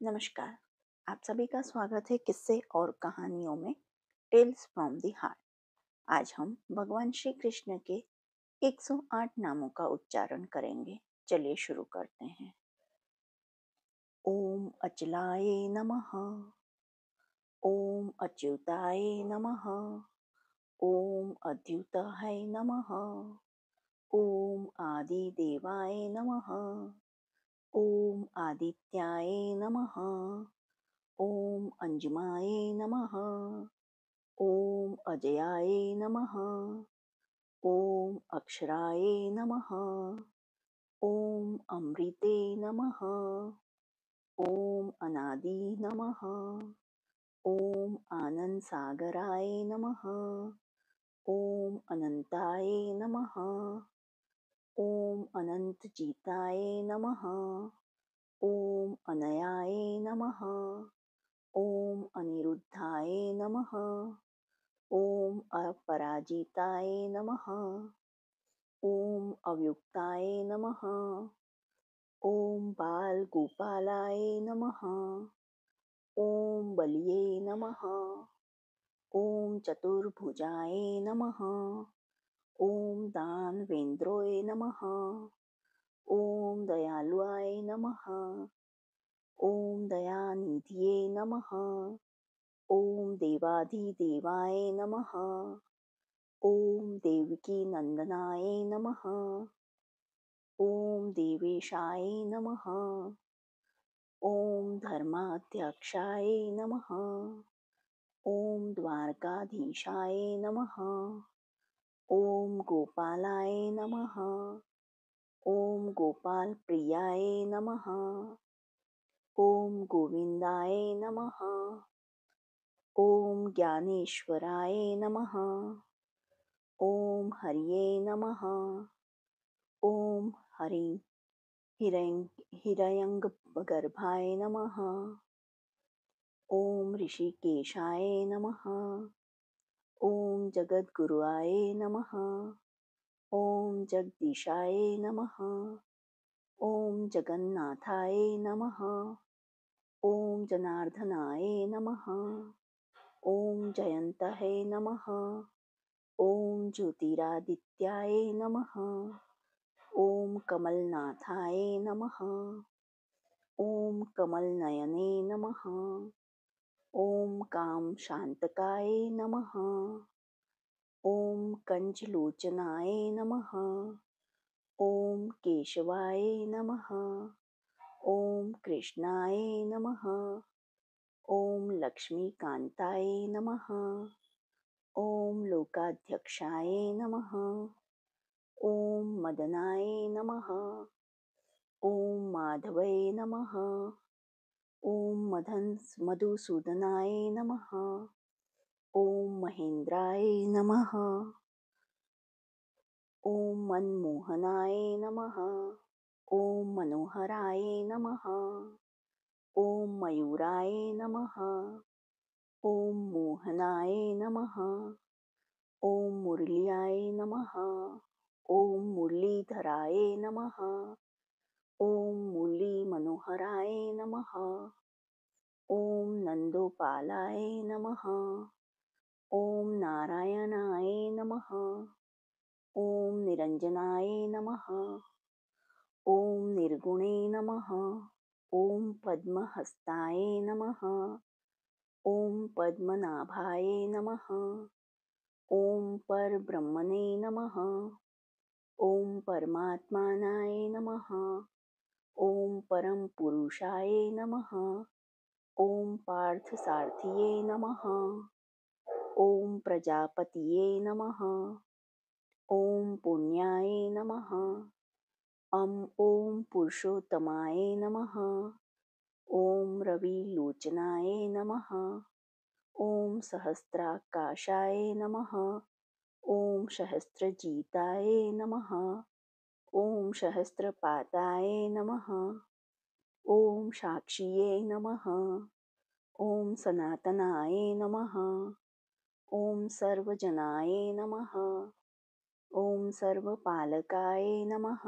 नमस्कार। आप सभी का स्वागत है किस्से और कहानियों में टेल्स फ्रॉम द हार्ट। आज हम भगवान श्री कृष्ण के 108 नामों का उच्चारण करेंगे। चलिए शुरू करते हैं। ओम अचलाय नमः। ओम अच्युताय नमः। ओम अद्युताय नमः। ओम आदिदेवाय नमः। ओम आदित्याय नमः। ओम अंजुमाय नमः। ओम अजयाय नमः। ओम अक्षराय नमः। ओम अमृते नमः। ओम अनादि नमः। ओम आनंद सागराय नमः। ओम अनंताय नमः। ओम अनंत जीताय नमः। ओम अनयाय नमः। ओम अनिरुद्धाय नमः। ओम अपराजिताय नमः। ओम अव्युक्ताय नमः। ओम बाल गोपालाय नमः। ओम बलिये नमः। ओम चतुर्भुजाय नमः। ओम दानवेंद्रोय नमः। ओम दयालुआय नमः। ओम दयानिधिये नमः। ओम देवाधिदेवाय नमः। ओम देवकी नंदनाय नमः। ओम देवेशाय नमः। ओम धर्माध्यक्षाय नमः। ओम द्वारकाधीशाय नमः। ओम गोपालाय नमः। ओम गोपाल प्रियाय नमः। ओम गोविंदाय नमः। ओम ज्ञानेश्वराय नमः। ओम हरिये नमः। ओम हिरण्यगर्भाय नमः। ओम ऋषिकेशाय नमः। ओम जगद्गुरुआय नमः। ओम जगदीशाय नमः। ओम जगन्नाथाय नमः। ओम जनार्दनाय नमः। ओम जयंताय नमः। ओम ज्योतिरादित्याय नमः। ओम कमलनाथाय नमः। ओम कमलनयने नमः। ओम काम शांतकाय नमः। ओम कंचलोचनाय नमः। ओम केशवाय नमः। ओम कृष्णाय नमः। ओम लक्ष्मीकांताय नमः। ओम लोकाध्यक्षाय नमः। ओम मदनाय नमः। ओम माधवय नमः। ओम मधुसूदनाय नमः। ओम महेंद्राय नमः। ओम मनमोहनाय नमः। ओम मनोहराय नमः। ओम मयूराय नमः। ओम मोहनाय नमः। ओम मुरलियाय नमः। ओम मुरलीधराय नमः। ओम मुरली मनोहराय नमः। ओम नंदोपालाय नमः। ओम नारायणाय नमः। ओम निरंजनाय नमः। ओम निर्गुणे नमः। ओम पद्महस्ताय नमः। ओम पद्मनाभाय नमः। ओम परब्रह्मणे नमः। ओम परमात्मानाय नमः। ओम परम पुरुषाय नमः। ओम पार्थसारथिये नमः। ओम प्रजापतिये नमः। ओम पुण्याय नमः। ओम पुरुषोत्तमाय नमः। ओम रविलोचनाय नमः। ओम सहस्राकाशाय नमः। ओम सहस्रजीताय नमः। ओम सहस्रपादाय नमः। ओम साक्षिये नमः। ओम सनातनाय नमः। ओम सर्वजनाय नमः। ओम सर्वपालकाय नमः।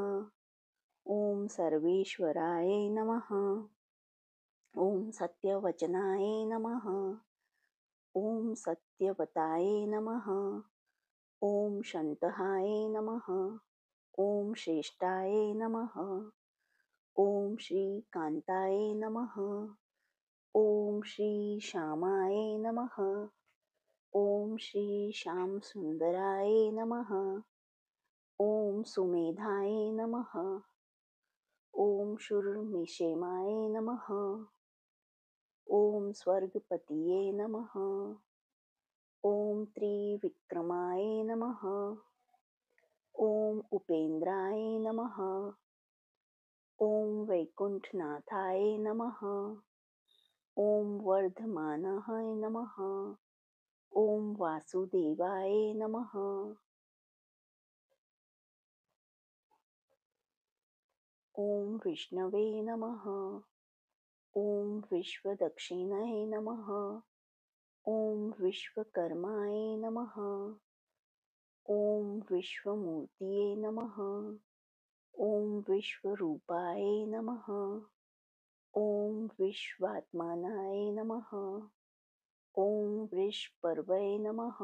ओम सर्वेश्वराय नमः। ॐ सत्यवचनाय नमः। ॐ सत्यवताय नमः। ॐ शान्तहाय नमः। ॐ श्रेष्ठाय नमः। ॐ श्रीकान्ताय नमः। ॐ श्रीश्यामाय नमः। ॐ श्रीश्यामसुन्दराय नमः। ॐ सुमेधाय नमः। ॐ शूर्मिषेमाय नमः। ॐ स्वर्गपतये नमः। ॐ त्रिविक्रमाय नमः। ॐ उपेन्द्राय नमः। ॐ वैकुण्ठनाथाय नमः। ॐ वर्धमानाय नमः। ॐ वासुदेवाय नमः। ॐ विष्णवे नमः। ॐ विश्वदक्षिणाय नमः। ॐ विश्वकर्माय नमः। ॐ विश्वमूर्तये नमः। ॐ विश्वरूपाय नमः। ॐ विश्वात्मानाय नमः। ॐ वृषपर्वये नमः।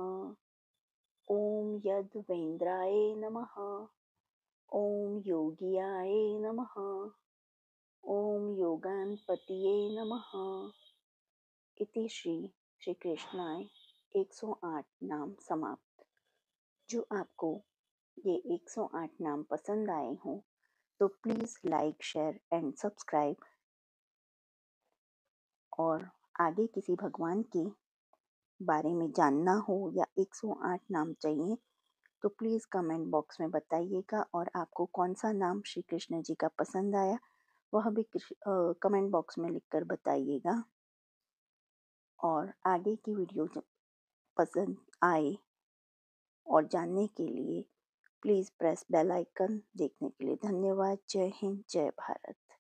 ॐ यद्वेन्द्राय नमः। ॐ योगियाय नमः। ॐ योगान्पतये नमः। इति श्री कृष्णाय 108 नाम समाप्त। जो आपको ये 108 नाम पसंद आए हों तो please like share and subscribe. और आगे किसी भगवान के बारे में जानना हो या 108 नाम चाहिए तो प्लीज़ कमेंट बॉक्स में बताइएगा। और आपको कौन सा नाम श्री कृष्ण जी का पसंद आया वह भी कमेंट बॉक्स में लिखकर बताइएगा। और आगे की वीडियो पसंद आए और जानने के लिए प्लीज़ प्रेस बेल आइकन। देखने के लिए धन्यवाद। जय हिंद, जय भारत।